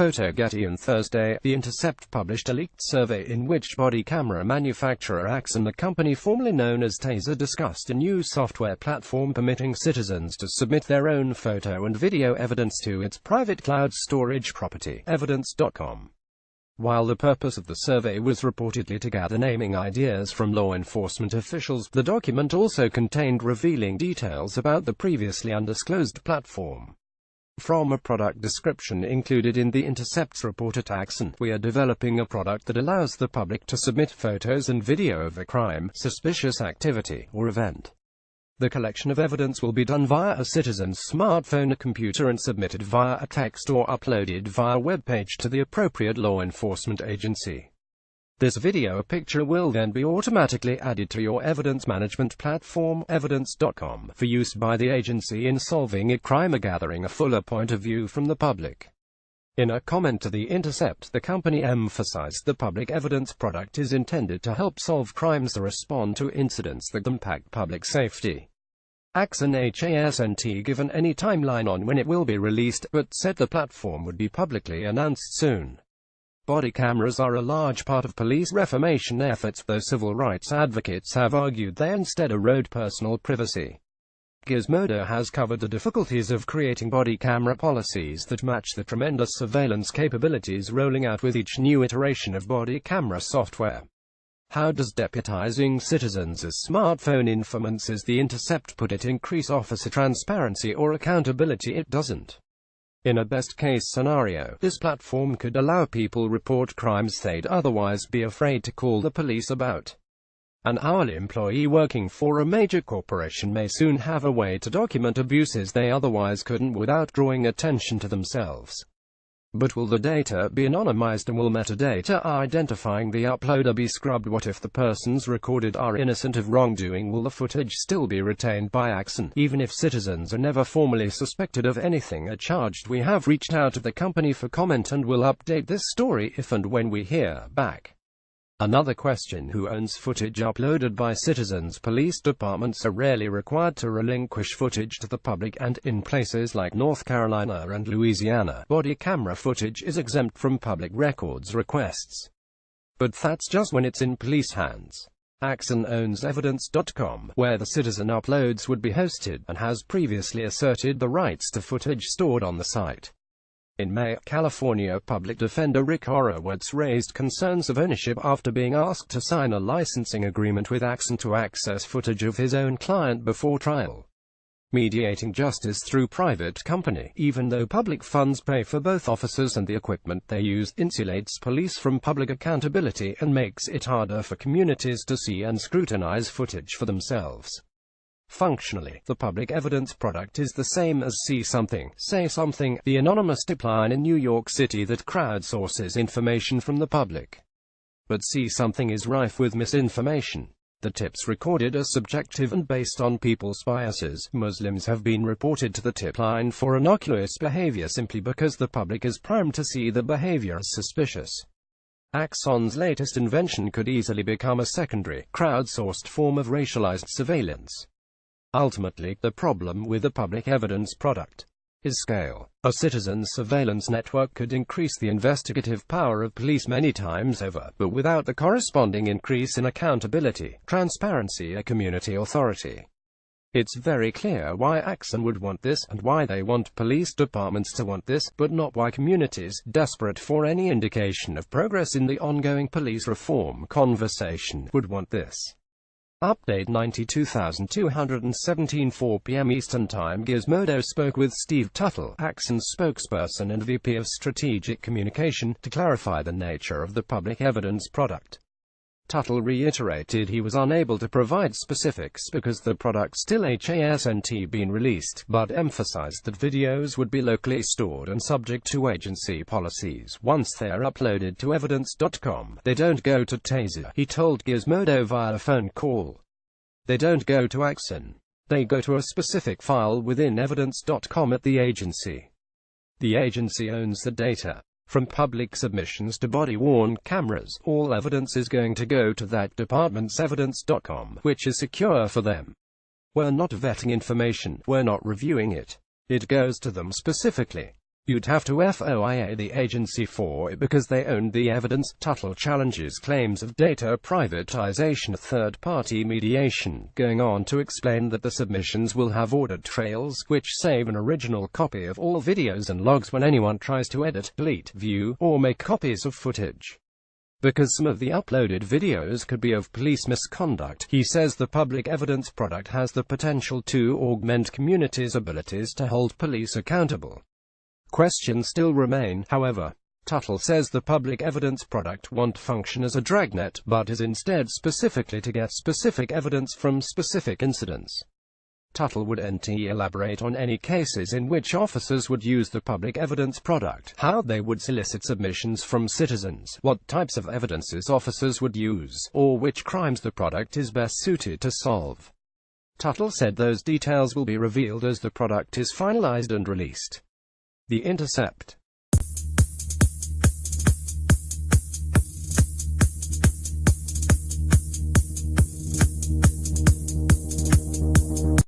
Photo Getty on Thursday, The Intercept published a leaked survey in which body camera manufacturer Axon, the company formerly known as Taser, discussed a new software platform permitting citizens to submit their own photo and video evidence to its private cloud storage property, evidence.com. While the purpose of the survey was reportedly to gather naming ideas from law enforcement officials, the document also contained revealing details about the previously undisclosed platform. From a product description included in The Intercept's report at Axon, "We are developing a product that allows the public to submit photos and video of a crime, suspicious activity, or event. The collection of evidence will be done via a citizen's smartphone or computer and submitted via a text or uploaded via a web page to the appropriate law enforcement agency. This video or picture will then be automatically added to your evidence management platform, evidence.com, for use by the agency in solving a crime or gathering a fuller point of view from the public." In a comment to The Intercept, the company emphasized the public evidence product is intended to help solve crimes or respond to incidents that impact public safety. Axon hasn't given any timeline on when it will be released, but said the platform would be publicly announced soon. Body cameras are a large part of police reformation efforts, though civil rights advocates have argued they instead erode personal privacy. Gizmodo has covered the difficulties of creating body camera policies that match the tremendous surveillance capabilities rolling out with each new iteration of body camera software. How does deputizing citizens as smartphone informants, as The Intercept put it, increase officer transparency or accountability? It doesn't. In a best-case scenario, this platform could allow people report crimes they'd otherwise be afraid to call the police about. An hourly employee working for a major corporation may soon have a way to document abuses they otherwise couldn't without drawing attention to themselves. But will the data be anonymized, and will metadata identifying the uploader be scrubbed? What if the persons recorded are innocent of wrongdoing? Will the footage still be retained by Axon, even if citizens are never formally suspected of anything or charged? We have reached out to the company for comment and will update this story if and when we hear back. Another question: who owns footage uploaded by citizens? Police departments are rarely required to relinquish footage to the public, and in places like North Carolina and Louisiana, body camera footage is exempt from public records requests. But that's just when it's in police hands. Axon owns evidence.com, where the citizen uploads would be hosted, and has previously asserted the rights to footage stored on the site. In May, California public defender Rick Horowitz raised concerns of ownership after being asked to sign a licensing agreement with Axon to access footage of his own client before trial. Mediating justice through private company, even though public funds pay for both officers and the equipment they use, insulates police from public accountability and makes it harder for communities to see and scrutinize footage for themselves. Functionally, the public evidence product is the same as See Something, Say Something, the anonymous tip line in New York City that crowdsources information from the public. But See Something is rife with misinformation. The tips recorded are subjective and based on people's biases. Muslims have been reported to the tip line for innocuous behavior simply because the public is primed to see the behavior as suspicious. Axon's latest invention could easily become a secondary, crowdsourced form of racialized surveillance. Ultimately, the problem with the public evidence product is scale. A citizen's surveillance network could increase the investigative power of police many times over, but without the corresponding increase in accountability, transparency, or community authority. It's very clear why Axon would want this, and why they want police departments to want this, but not why communities, desperate for any indication of progress in the ongoing police reform conversation, would want this. Update 92217 4 p.m. Eastern Time. Gizmodo spoke with Steve Tuttle, Axon's spokesperson and VP of Strategic Communication, to clarify the nature of the public evidence product. Tuttle reiterated he was unable to provide specifics because the product still hasn't been released, but emphasized that videos would be locally stored and subject to agency policies once they are uploaded to evidence.com. They don't go to Taser, he told Gizmodo via a phone call. They don't go to Axon. They go to a specific file within evidence.com at the agency. The agency owns the data. From public submissions to body-worn cameras, all evidence is going to go to that department's evidence.com, which is secure for them. We're not vetting information, we're not reviewing it. It goes to them specifically. You'd have to FOIA the agency for it because they owned the evidence. Tuttle challenges claims of data privatization, third-party mediation, going on to explain that the submissions will have audit trails, which save an original copy of all videos and logs when anyone tries to edit, delete, view, or make copies of footage. Because some of the uploaded videos could be of police misconduct, he says the public evidence product has the potential to augment communities' abilities to hold police accountable. Questions still remain, however. Tuttle says the public evidence product won't function as a dragnet, but is instead specifically to get specific evidence from specific incidents. Tuttle would elaborate on any cases in which officers would use the public evidence product, how they would solicit submissions from citizens, what types of evidences officers would use, or which crimes the product is best suited to solve. Tuttle said those details will be revealed as the product is finalized and released. The Intercept.